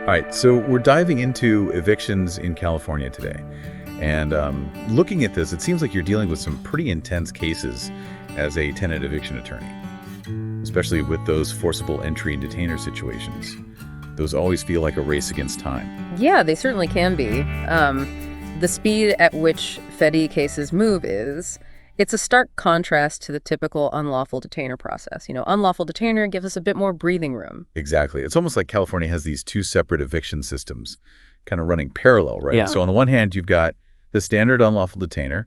All right, so we're diving into evictions in California today. And looking at this, it seems like you're dealing with some pretty intense cases as a tenant eviction attorney, especially with those forcible entry and detainer situations. Those always feel like a race against time. Yeah, they certainly can be. The speed at which FEDI cases move it's a stark contrast to the typical unlawful detainer process. Unlawful detainer gives us a bit more breathing room. Exactly. It's almost like California has these two separate eviction systems kind of running parallel, right? Yeah. So on the one hand, you've got the standard unlawful detainer,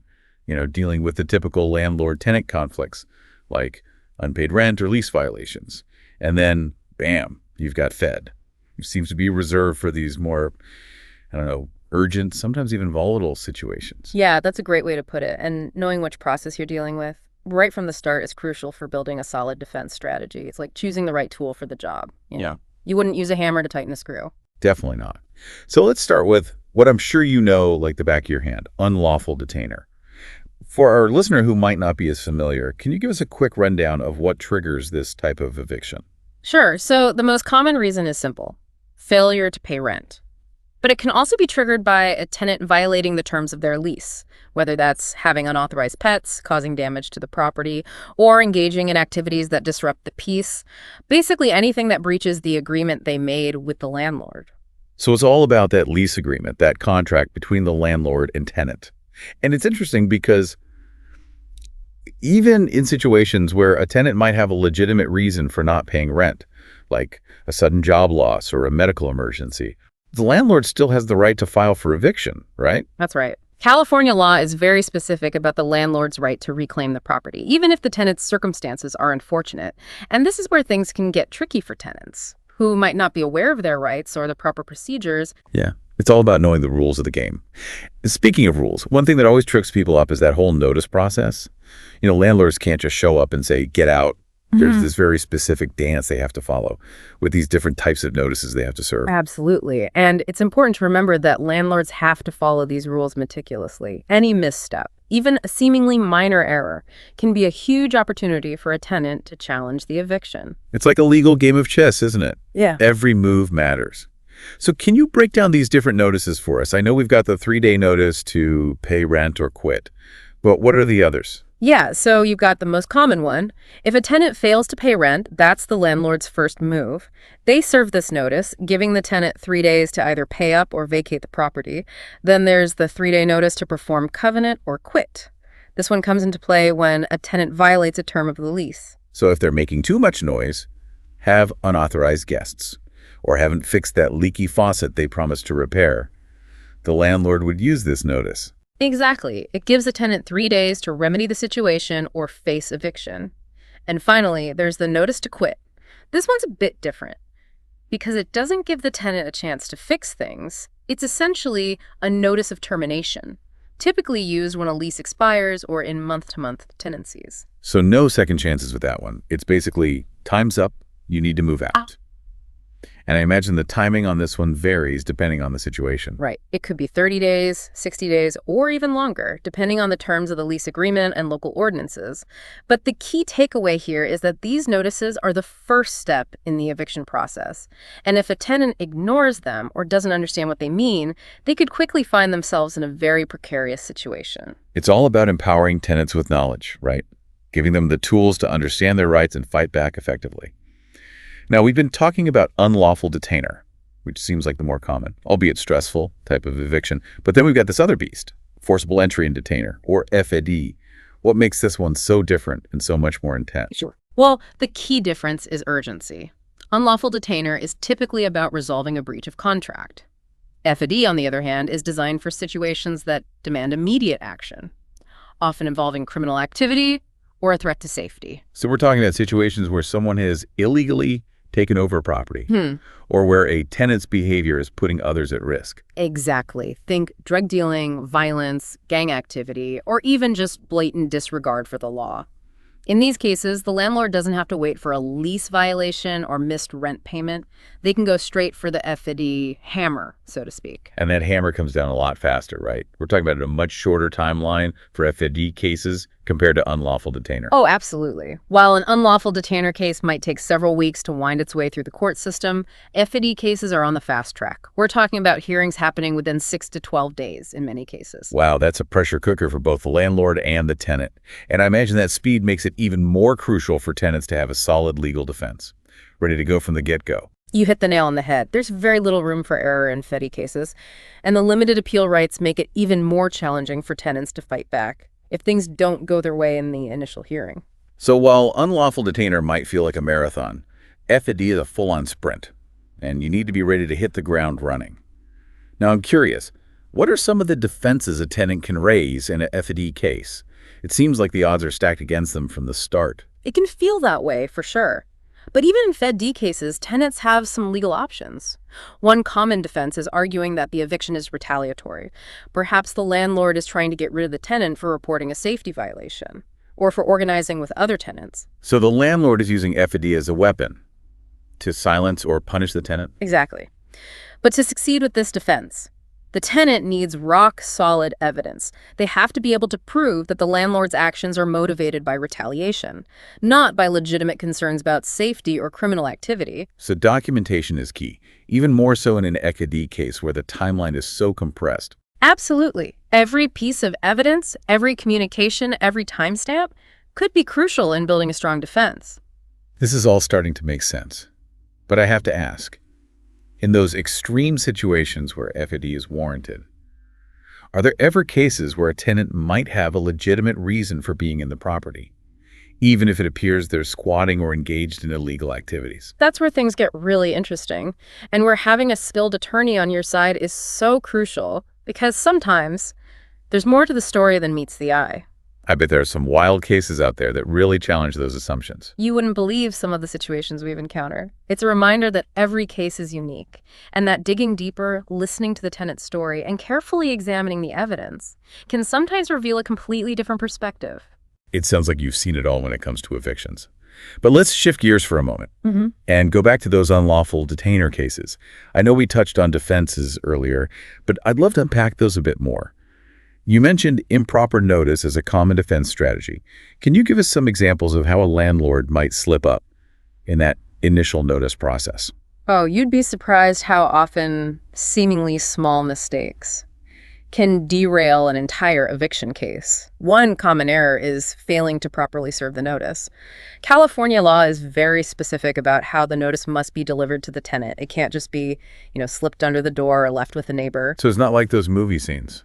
dealing with the typical landlord-tenant conflicts like unpaid rent or lease violations. And then, bam, you've got Fed. It seems to be reserved for these more, urgent, sometimes even volatile situations. Yeah, that's a great way to put it. And knowing which process you're dealing with right from the start is crucial for building a solid defense strategy. It's like choosing the right tool for the job. Yeah. You wouldn't use a hammer to tighten a screw. Definitely not. So let's start with what I'm sure you know like the back of your hand, unlawful detainer. For our listener who might not be as familiar, can you give us a quick rundown of what triggers this type of eviction? Sure. So the most common reason is simple: failure to pay rent. But it can also be triggered by a tenant violating the terms of their lease, whether that's having unauthorized pets, causing damage to the property, or engaging in activities that disrupt the peace. Basically anything that breaches the agreement they made with the landlord. So it's all about that lease agreement, that contract between the landlord and tenant. And it's interesting because even in situations where a tenant might have a legitimate reason for not paying rent, like a sudden job loss or a medical emergency, the landlord still has the right to file for eviction, right? That's right. California law is very specific about the landlord's right to reclaim the property, even if the tenant's circumstances are unfortunate. And this is where things can get tricky for tenants who might not be aware of their rights or the proper procedures. Yeah, it's all about knowing the rules of the game. Speaking of rules, one thing that always trips people up is that whole notice process. Landlords can't just show up and say, get out. There's this very specific dance they have to follow with these different types of notices they have to serve. Absolutely. And it's important to remember that landlords have to follow these rules meticulously. Any misstep, even a seemingly minor error, can be a huge opportunity for a tenant to challenge the eviction. It's like a legal game of chess, isn't it? Yeah. Every move matters. So can you break down these different notices for us? I know we've got the 3-day notice to pay rent or quit, but what are the others? Yeah, so you've got the most common one. If a tenant fails to pay rent, that's the landlord's first move. They serve this notice, giving the tenant 3 days to either pay up or vacate the property. Then there's the 3-day notice to perform covenant or quit. This one comes into play when a tenant violates a term of the lease. So if they're making too much noise, have unauthorized guests, or haven't fixed that leaky faucet they promised to repair, the landlord would use this notice. Exactly. It gives the tenant 3 days to remedy the situation or face eviction. And finally, there's the notice to quit. This one's a bit different because it doesn't give the tenant a chance to fix things. It's essentially a notice of termination, typically used when a lease expires or in month-to-month tenancies. So no second chances with that one. It's basically time's up, you need to move out. And I imagine the timing on this one varies depending on the situation. Right. It could be 30 days, 60 days, or even longer, depending on the terms of the lease agreement and local ordinances. But the key takeaway here is that these notices are the first step in the eviction process. And if a tenant ignores them or doesn't understand what they mean, they could quickly find themselves in a very precarious situation. It's all about empowering tenants with knowledge, right? Giving them the tools to understand their rights and fight back effectively. Now, we've been talking about unlawful detainer, which seems like the more common, albeit stressful, type of eviction. But then we've got this other beast, forcible entry and detainer, or FED. What makes this one so different and so much more intense? Sure. Well, the key difference is urgency. Unlawful detainer is typically about resolving a breach of contract. FED, on the other hand, is designed for situations that demand immediate action, often involving criminal activity or a threat to safety. So we're talking about situations where someone has illegally taken over a property, or where a tenant's behavior is putting others at risk. Exactly. Think drug dealing, violence, gang activity, or even just blatant disregard for the law. In these cases, the landlord doesn't have to wait for a lease violation or missed rent payment. They can go straight for the FED hammer, so to speak. And that hammer comes down a lot faster, right? We're talking about a much shorter timeline for FED cases compared to unlawful detainer. Oh, absolutely. While an unlawful detainer case might take several weeks to wind its way through the court system, FAD cases are on the fast track. We're talking about hearings happening within 6 to 12 days in many cases. Wow, that's a pressure cooker for both the landlord and the tenant. And I imagine that speed makes it even more crucial for tenants to have a solid legal defense, ready to go from the get-go. You hit the nail on the head. There's very little room for error in FEDI cases, and the limited appeal rights make it even more challenging for tenants to fight back if things don't go their way in the initial hearing. So while unlawful detainer might feel like a marathon, FAD is a full-on sprint, and you need to be ready to hit the ground running. Now I'm curious, what are some of the defenses a tenant can raise in a FAD case? It seems like the odds are stacked against them from the start. It can feel that way, for sure. But even in FED cases, tenants have some legal options. One common defense is arguing that the eviction is retaliatory. Perhaps the landlord is trying to get rid of the tenant for reporting a safety violation, or for organizing with other tenants. So the landlord is using FAD as a weapon to silence or punish the tenant? Exactly. But to succeed with this defense, the tenant needs rock-solid evidence. They have to be able to prove that the landlord's actions are motivated by retaliation, not by legitimate concerns about safety or criminal activity. So documentation is key, even more so in an FAD case where the timeline is so compressed. Absolutely. Every piece of evidence, every communication, every timestamp could be crucial in building a strong defense. This is all starting to make sense. But I have to ask, in those extreme situations where FAD is warranted, are there ever cases where a tenant might have a legitimate reason for being in the property, even if it appears they're squatting or engaged in illegal activities? That's where things get really interesting, and where having a skilled attorney on your side is so crucial, because sometimes there's more to the story than meets the eye. I bet there are some wild cases out there that really challenge those assumptions. You wouldn't believe some of the situations we've encountered. It's a reminder that every case is unique, and that digging deeper, listening to the tenant's story, and carefully examining the evidence can sometimes reveal a completely different perspective. It sounds like you've seen it all when it comes to evictions. But let's shift gears for a moment and go back to those unlawful detainer cases. I know we touched on defenses earlier, but I'd love to unpack those a bit more. You mentioned improper notice as a common defense strategy. Can you give us some examples of how a landlord might slip up in that initial notice process? Oh, you'd be surprised how often seemingly small mistakes can derail an entire eviction case. One common error is failing to properly serve the notice. California law is very specific about how the notice must be delivered to the tenant. It can't just be, slipped under the door or left with a neighbor. So it's not like those movie scenes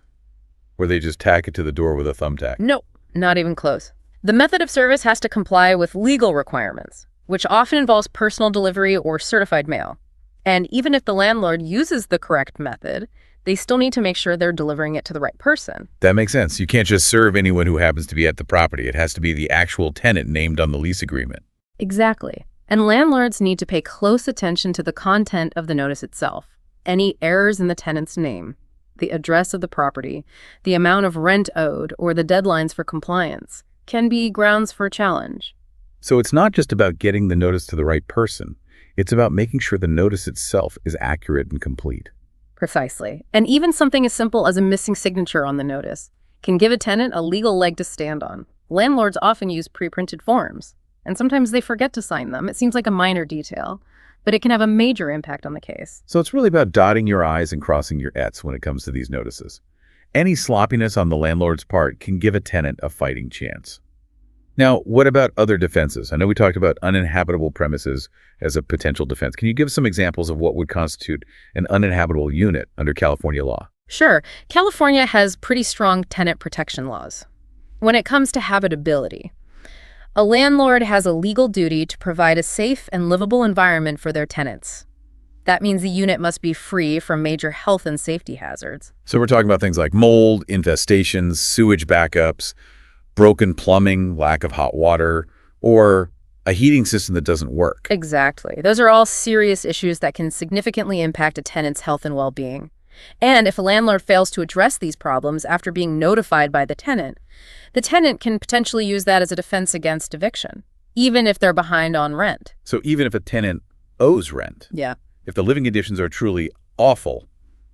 where they just tack it to the door with a thumbtack? Nope, not even close. The method of service has to comply with legal requirements, which often involves personal delivery or certified mail. And even if the landlord uses the correct method, they still need to make sure they're delivering it to the right person. That makes sense. You can't just serve anyone who happens to be at the property. It has to be the actual tenant named on the lease agreement. Exactly. And landlords need to pay close attention to the content of the notice itself. Any errors in the tenant's name, the address of the property, the amount of rent owed, or the deadlines for compliance can be grounds for a challenge. So it's not just about getting the notice to the right person. It's about making sure the notice itself is accurate and complete. Precisely. And even something as simple as a missing signature on the notice can give a tenant a legal leg to stand on. Landlords often use pre-printed forms, and sometimes they forget to sign them. It seems like a minor detail, but it can have a major impact on the case. So it's really about dotting your I's and crossing your T's when it comes to these notices. Any sloppiness on the landlord's part can give a tenant a fighting chance. Now, what about other defenses? I know we talked about uninhabitable premises as a potential defense. Can you give some examples of what would constitute an uninhabitable unit under California law? Sure. California has pretty strong tenant protection laws. When it comes to habitability, a landlord has a legal duty to provide a safe and livable environment for their tenants. That means the unit must be free from major health and safety hazards. So we're talking about things like mold, infestations, sewage backups, broken plumbing, lack of hot water, or a heating system that doesn't work. Exactly. Those are all serious issues that can significantly impact a tenant's health and well-being. And if a landlord fails to address these problems after being notified by the tenant can potentially use that as a defense against eviction, even if they're behind on rent. So even if a tenant owes rent, Yeah. if the living conditions are truly awful,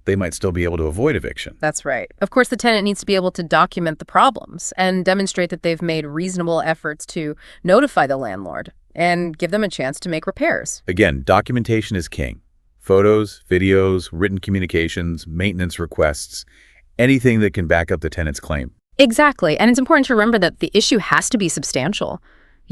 they might still be able to avoid eviction. That's right. Of course, the tenant needs to be able to document the problems and demonstrate that they've made reasonable efforts to notify the landlord and give them a chance to make repairs. Again, documentation is king. Photos, videos, written communications, maintenance requests, anything that can back up the tenant's claim. Exactly. And it's important to remember that the issue has to be substantial.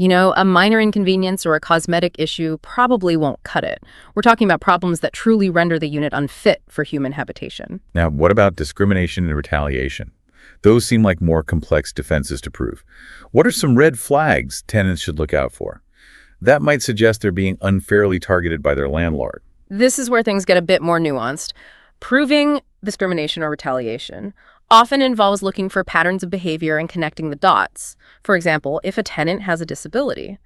A minor inconvenience or a cosmetic issue probably won't cut it. We're talking about problems that truly render the unit unfit for human habitation. Now, what about discrimination and retaliation? Those seem like more complex defenses to prove. What are some red flags tenants should look out for? That might suggest they're being unfairly targeted by their landlord. This is where things get a bit more nuanced. Proving discrimination or retaliation often involves looking for patterns of behavior and connecting the dots. For example, if a tenant has a disability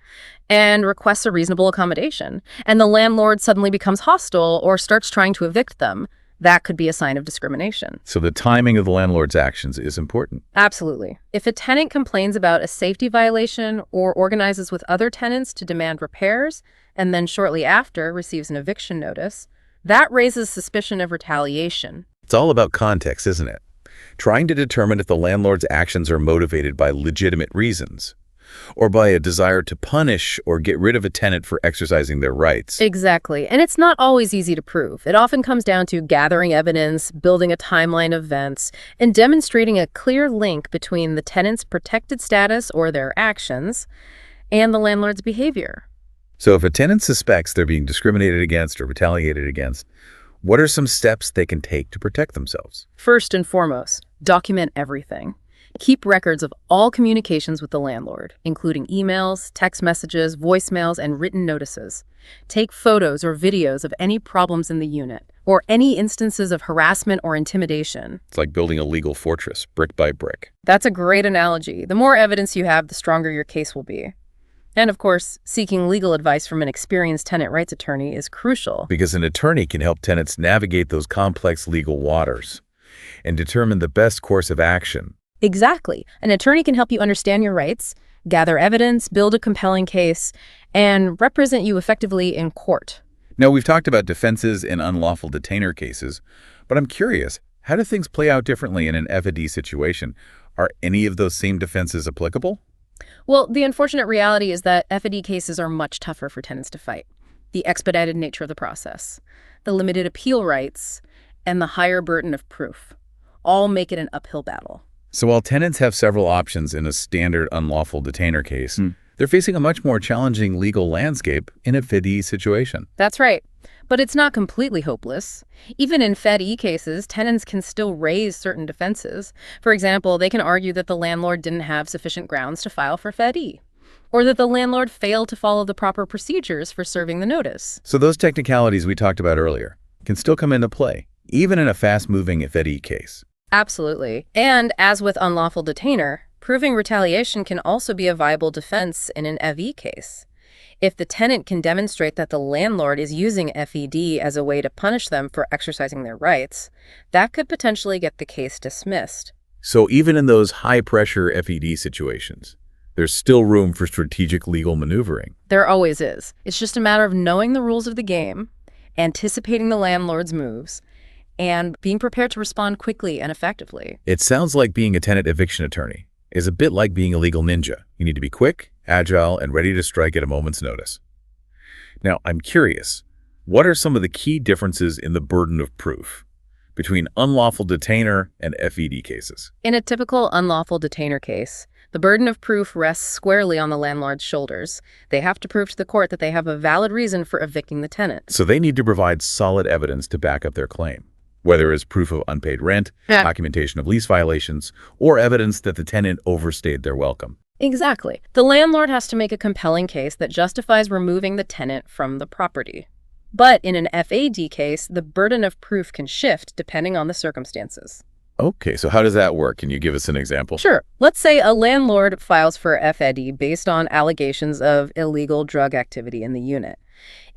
and requests a reasonable accommodation, and the landlord suddenly becomes hostile or starts trying to evict them, that could be a sign of discrimination. So the timing of the landlord's actions is important. Absolutely. If a tenant complains about a safety violation or organizes with other tenants to demand repairs, and then shortly after receives an eviction notice, that raises suspicion of retaliation. It's all about context, isn't it? Trying to determine if the landlord's actions are motivated by legitimate reasons or by a desire to punish or get rid of a tenant for exercising their rights. Exactly. And it's not always easy to prove. It often comes down to gathering evidence, building a timeline of events, and demonstrating a clear link between the tenant's protected status or their actions and the landlord's behavior. So if a tenant suspects they're being discriminated against or retaliated against, what are some steps they can take to protect themselves? First and foremost, document everything. Keep records of all communications with the landlord, including emails, text messages, voicemails, and written notices. Take photos or videos of any problems in the unit, or any instances of harassment or intimidation. It's like building a legal fortress, brick by brick. That's a great analogy. The more evidence you have, the stronger your case will be. And of course, seeking legal advice from an experienced tenant rights attorney is crucial. Because an attorney can help tenants navigate those complex legal waters and determine the best course of action. Exactly. An attorney can help you understand your rights, gather evidence, build a compelling case, and represent you effectively in court. Now, we've talked about defenses in unlawful detainer cases, but I'm curious, how do things play out differently in an FAD situation? Are any of those same defenses applicable? Well, the unfortunate reality is that FAD cases are much tougher for tenants to fight. The expedited nature of the process, the limited appeal rights, and the higher burden of proof all make it an uphill battle. So while tenants have several options in a standard unlawful detainer case, they're facing a much more challenging legal landscape in a FAD situation. That's right. But it's not completely hopeless. Even in FAD cases, tenants can still raise certain defenses. For example, they can argue that the landlord didn't have sufficient grounds to file for FAD, or that the landlord failed to follow the proper procedures for serving the notice. So those technicalities we talked about earlier can still come into play, even in a fast-moving FAD case. Absolutely. And as with unlawful detainer, proving retaliation can also be a viable defense in an FE case. If the tenant can demonstrate that the landlord is using FED as a way to punish them for exercising their rights, that could potentially get the case dismissed. So even in those high-pressure FED situations, there's still room for strategic legal maneuvering. There always is. It's just a matter of knowing the rules of the game, anticipating the landlord's moves, and being prepared to respond quickly and effectively. It sounds like being a tenant eviction attorney is a bit like being a legal ninja. You need to be quick, agile, and ready to strike at a moment's notice. Now, I'm curious, what are some of the key differences in the burden of proof between unlawful detainer and FED cases? In a typical unlawful detainer case, the burden of proof rests squarely on the landlord's shoulders. They have to prove to the court that they have a valid reason for evicting the tenant. So they need to provide solid evidence to back up their claim, whether it's proof of unpaid rent, documentation of lease violations, or evidence that the tenant overstayed their welcome. Exactly. The landlord has to make a compelling case that justifies removing the tenant from the property. But in an FAD case, the burden of proof can shift depending on the circumstances. Okay, so how does that work? Can you give us an example? Sure. Let's say a landlord files for FAD based on allegations of illegal drug activity in the unit.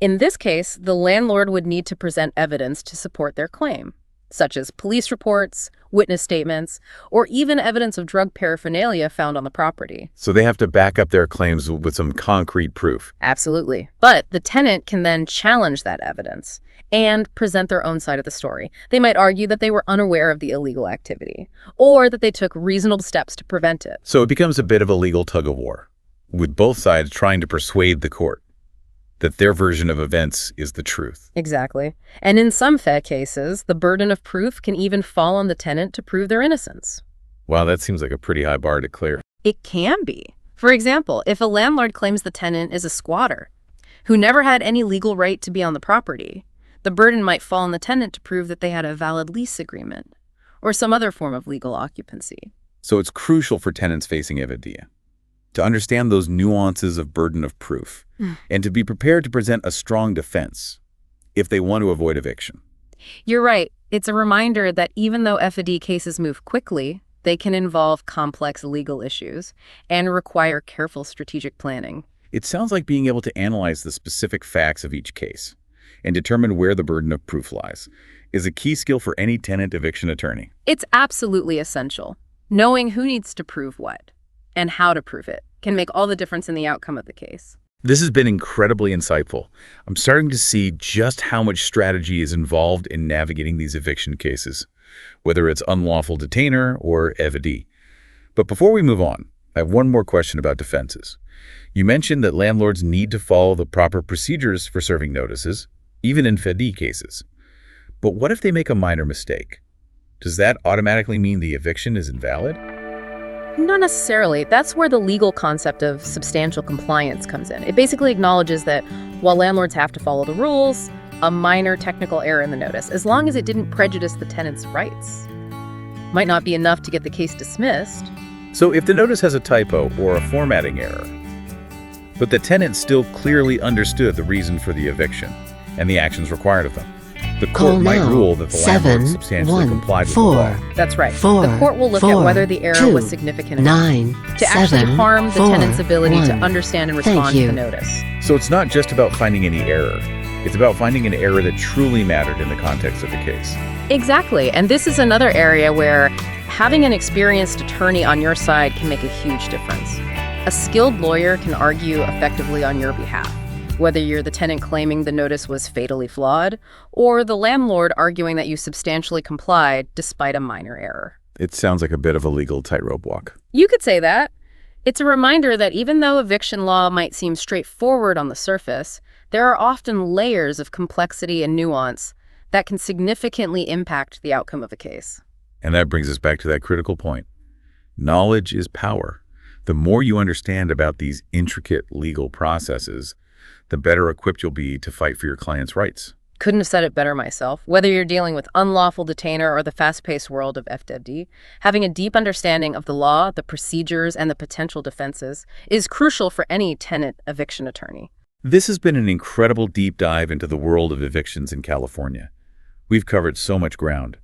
In this case, the landlord would need to present evidence to support their claim. such as police reports, witness statements, or even evidence of drug paraphernalia found on the property. So they have to back up their claims with some concrete proof. Absolutely. But the tenant can then challenge that evidence and present their own side of the story. They might argue that they were unaware of the illegal activity, or that they took reasonable steps to prevent it. So it becomes a bit of a legal tug-of-war, with both sides trying to persuade the court that their version of events is the truth. Exactly. And in some cases, the burden of proof can even fall on the tenant to prove their innocence. Wow, that seems like a pretty high bar to clear. It can be. For example, if a landlord claims the tenant is a squatter who never had any legal right to be on the property, the burden might fall on the tenant to prove that they had a valid lease agreement or some other form of legal occupancy. So it's crucial for tenants facing eviction to understand those nuances of burden of proof and to be prepared to present a strong defense if they want to avoid eviction. You're right. It's a reminder that even though FAD cases move quickly, they can involve complex legal issues and require careful strategic planning. It sounds like being able to analyze the specific facts of each case and determine where the burden of proof lies is a key skill for any tenant eviction attorney. It's absolutely essential. Knowing who needs to prove what and how to prove it can make all the difference in the outcome of the case. This has been incredibly insightful. I'm starting to see just how much strategy is involved in navigating these eviction cases, whether it's unlawful detainer or evictee. But before we move on, I have one more question about defenses. You mentioned that landlords need to follow the proper procedures for serving notices, even in FAD cases. But what if they make a minor mistake? Does that automatically mean the eviction is invalid? Not necessarily. That's where the legal concept of substantial compliance comes in. It basically acknowledges that while landlords have to follow the rules, a minor technical error in the notice, as long as it didn't prejudice the tenant's rights, might not be enough to get the case dismissed. So if the notice has a typo or a formatting error, but the tenant still clearly understood the reason for the eviction and the actions required of them, the court might rule that the landlord substantially complied with the law. That's right. The court will look at whether the error was significant enough to actually harm the tenant's ability to understand and respond to the notice. So it's not just about finding any error. It's about finding an error that truly mattered in the context of the case. Exactly. And this is another area where having an experienced attorney on your side can make a huge difference. A skilled lawyer can argue effectively on your behalf, whether you're the tenant claiming the notice was fatally flawed, or the landlord arguing that you substantially complied despite a minor error. It sounds like a bit of a legal tightrope walk. You could say that. It's a reminder that even though eviction law might seem straightforward on the surface, there are often layers of complexity and nuance that can significantly impact the outcome of a case. And that brings us back to that critical point. Knowledge is power. The more you understand about these intricate legal processes, the better equipped you'll be to fight for your client's rights. Couldn't have said it better myself. Whether you're dealing with unlawful detainer or the fast-paced world of FWD, having a deep understanding of the law, the procedures, and the potential defenses is crucial for any tenant eviction attorney. This has been an incredible deep dive into the world of evictions in California. We've covered so much ground,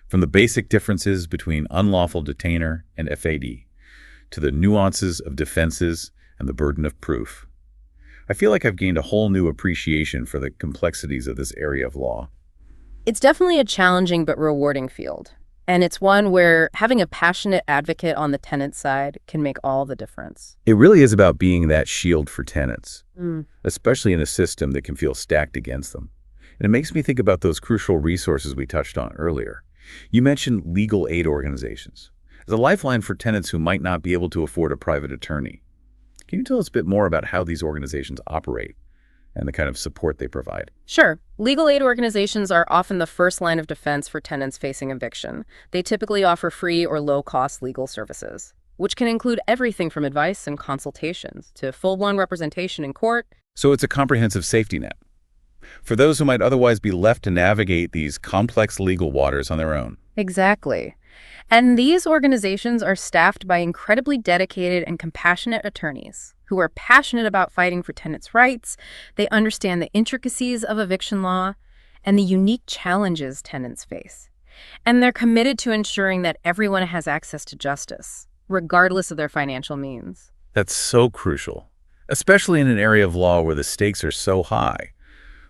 from the basic differences between unlawful detainer and FAD, to the nuances of defenses and the burden of proof. I feel like I've gained a whole new appreciation for the complexities of this area of law. It's definitely a challenging but rewarding field, and it's one where having a passionate advocate on the tenant side can make all the difference. It really is about being that shield for tenants, especially in a system that can feel stacked against them. And it makes me think about those crucial resources we touched on earlier. You mentioned legal aid organizations as a lifeline for tenants who might not be able to afford a private attorney. Can you tell us a bit more about how these organizations operate and the kind of support they provide? Sure. Legal aid organizations are often the first line of defense for tenants facing eviction. They typically offer free or low-cost legal services, which can include everything from advice and consultations to full-blown representation in court. So it's a comprehensive safety net for those who might otherwise be left to navigate these complex legal waters on their own. Exactly. And these organizations are staffed by incredibly dedicated and compassionate attorneys who are passionate about fighting for tenants' rights. They understand the intricacies of eviction law and the unique challenges tenants face. And they're committed to ensuring that everyone has access to justice, regardless of their financial means. That's so crucial, especially in an area of law where the stakes are so high.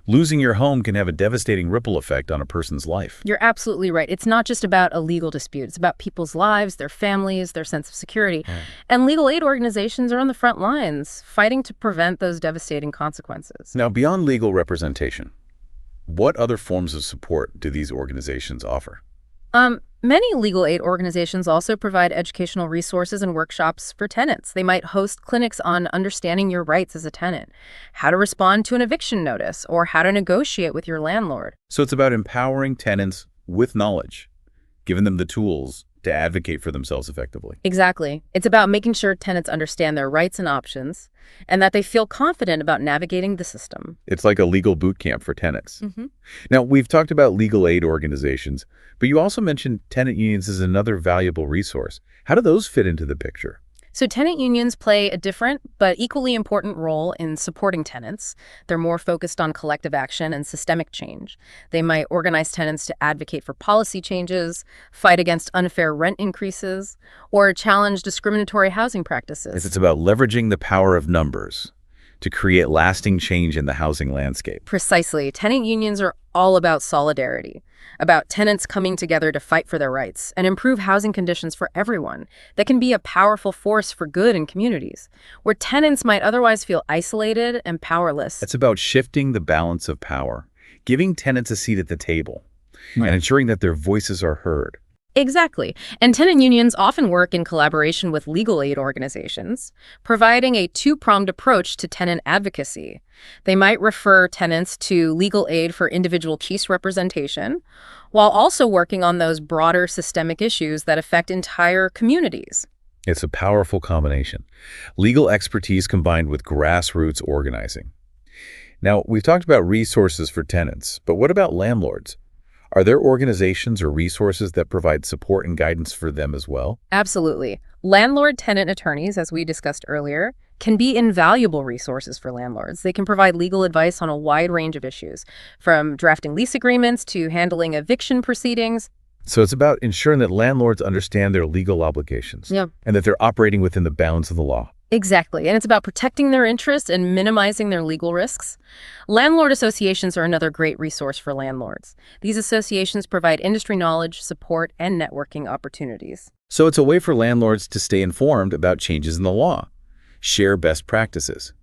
Losing your home can have a devastating ripple effect on a person's life. You're absolutely right. It's not just about a legal dispute. It's about people's lives, their families, their sense of security. Right. And legal aid organizations are on the front lines, fighting to prevent those devastating consequences. Now, beyond legal representation, what other forms of support do these organizations offer? Many legal aid organizations also provide educational resources and workshops for tenants. They might host clinics on understanding your rights as a tenant, how to respond to an eviction notice, or how to negotiate with your landlord. So it's about empowering tenants with knowledge, giving them the tools to advocate for themselves effectively. Exactly. It's about making sure tenants understand their rights and options, and that they feel confident about navigating the system. It's like a legal boot camp for tenants. Now, we've talked about legal aid organizations, but you also mentioned tenant unions as another valuable resource. How do those fit into the picture? So tenant unions play a different but equally important role in supporting tenants. They're more focused on collective action and systemic change. They might organize tenants to advocate for policy changes, fight against unfair rent increases, or challenge discriminatory housing practices. It's about leveraging the power of numbers to create lasting change in the housing landscape. Precisely. Tenant unions are all about solidarity, about tenants coming together to fight for their rights and improve housing conditions for everyone. That can be a powerful force for good in communities, where tenants might otherwise feel isolated and powerless. It's about shifting the balance of power, giving tenants a seat at the table, and ensuring that their voices are heard. Exactly. And tenant unions often work in collaboration with legal aid organizations, providing a two-pronged approach to tenant advocacy. They might refer tenants to legal aid for individual case representation, while also working on those broader systemic issues that affect entire communities. It's a powerful combination. Legal expertise combined with grassroots organizing. Now, we've talked about resources for tenants, but what about landlords? Are there organizations or resources that provide support and guidance for them as well? Absolutely. Landlord-tenant attorneys, as we discussed earlier, can be invaluable resources for landlords. They can provide legal advice on a wide range of issues, from drafting lease agreements to handling eviction proceedings. So it's about ensuring that landlords understand their legal obligations and that they're operating within the bounds of the law. Exactly. And it's about protecting their interests and minimizing their legal risks. Landlord associations are another great resource for landlords. These associations provide industry knowledge, support, and networking opportunities. So it's a way for landlords to stay informed about changes in the law, share best practices,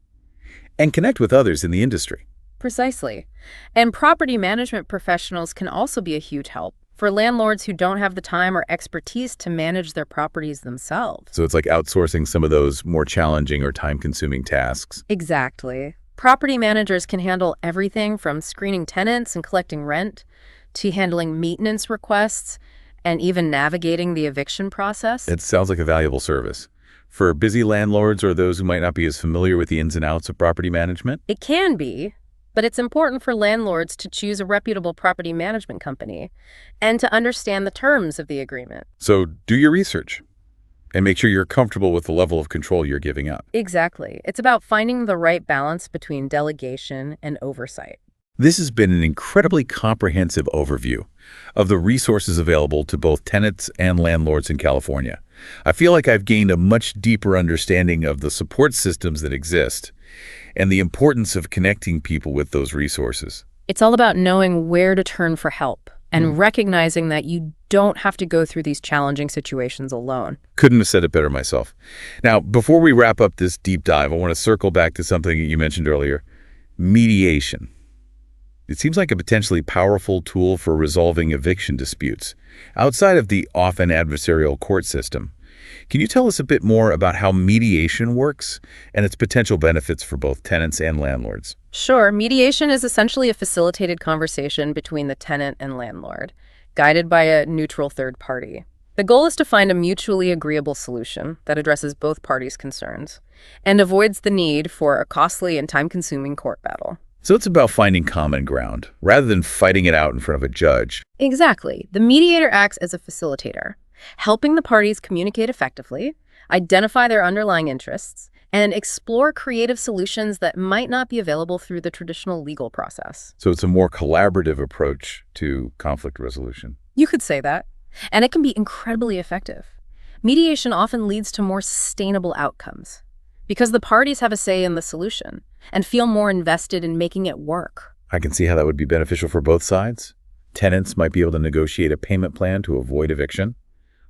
and connect with others in the industry. Precisely. And property management professionals can also be a huge help for landlords who don't have the time or expertise to manage their properties themselves. So it's like outsourcing some of those more challenging or time-consuming tasks. Exactly. Property managers can handle everything from screening tenants and collecting rent to handling maintenance requests and even navigating the eviction process. It sounds like a valuable service. For busy landlords or those who might not be as familiar with the ins and outs of property management? It can be, but it's important for landlords to choose a reputable property management company and to understand the terms of the agreement. So do your research and make sure you're comfortable with the level of control you're giving up. Exactly. It's about finding the right balance between delegation and oversight. This has been an incredibly comprehensive overview of the resources available to both tenants and landlords in California. I feel like I've gained a much deeper understanding of the support systems that exist and the importance of connecting people with those resources. It's all about knowing where to turn for help and recognizing that you don't have to go through these challenging situations alone. Couldn't have said it better myself. Now, before we wrap up this deep dive, I want to circle back to something that you mentioned earlier, mediation. It seems like a potentially powerful tool for resolving eviction disputes outside of the often adversarial court system. Can you tell us a bit more about how mediation works and its potential benefits for both tenants and landlords? Sure. Mediation is essentially a facilitated conversation between the tenant and landlord, guided by a neutral third party. The goal is to find a mutually agreeable solution that addresses both parties' concerns and avoids the need for a costly and time-consuming court battle. So it's about finding common ground, rather than fighting it out in front of a judge. Exactly. The mediator acts as a facilitator, helping the parties communicate effectively, identify their underlying interests, and explore creative solutions that might not be available through the traditional legal process. So it's a more collaborative approach to conflict resolution. You could say that. And it can be incredibly effective. Mediation often leads to more sustainable outcomes because the parties have a say in the solution and feel more invested in making it work. I can see how that would be beneficial for both sides. Tenants might be able to negotiate a payment plan to avoid eviction,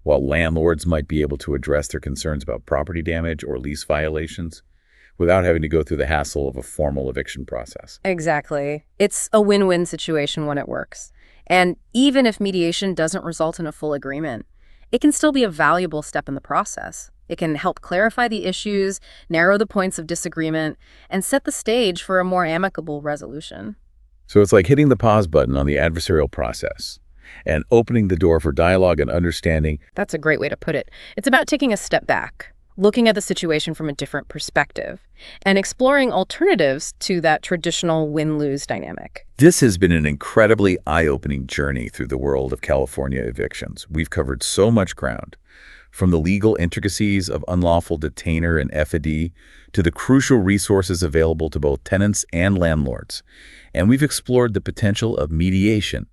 while landlords might be able to address their concerns about property damage or lease violations without having to go through the hassle of a formal eviction process. Exactly. It's a win-win situation when it works. And even if mediation doesn't result in a full agreement, it can still be a valuable step in the process. It can help clarify the issues, narrow the points of disagreement, and set the stage for a more amicable resolution. So it's like hitting the pause button on the adversarial process and opening the door for dialogue and understanding. That's a great way to put it. It's about taking a step back, looking at the situation from a different perspective, and exploring alternatives to that traditional win-lose dynamic. This has been an incredibly eye-opening journey through the world of California evictions. We've covered so much ground, from the legal intricacies of unlawful detainer and FAD to the crucial resources available to both tenants and landlords. And we've explored the potential of mediation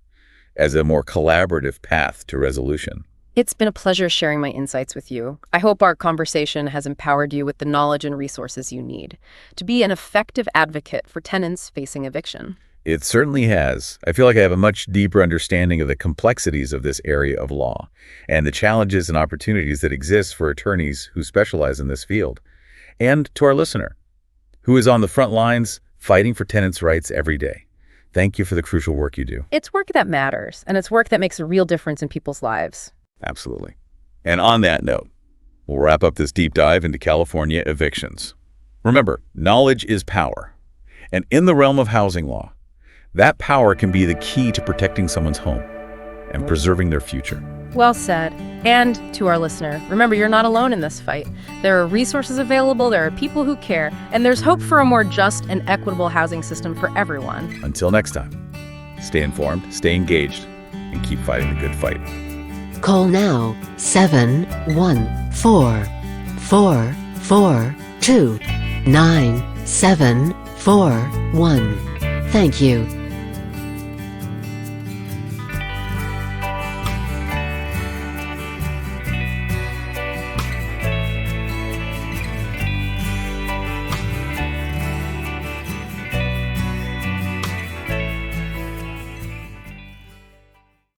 as a more collaborative path to resolution. It's been a pleasure sharing my insights with you. I hope our conversation has empowered you with the knowledge and resources you need to be an effective advocate for tenants facing eviction. It certainly has. I feel like I have a much deeper understanding of the complexities of this area of law and the challenges and opportunities that exist for attorneys who specialize in this field. And to our listener, who is on the front lines fighting for tenants' rights every day, thank you for the crucial work you do. It's work that matters, and it's work that makes a real difference in people's lives. Absolutely. And on that note, we'll wrap up this deep dive into California evictions. Remember, knowledge is power. And in the realm of housing law, that power can be the key to protecting someone's home and preserving their future. Well said. And to our listener, remember, you're not alone in this fight. There are resources available, there are people who care, and there's hope for a more just and equitable housing system for everyone. Until next time, stay informed, stay engaged, and keep fighting the good fight. Call now 714-442-9741. Thank you.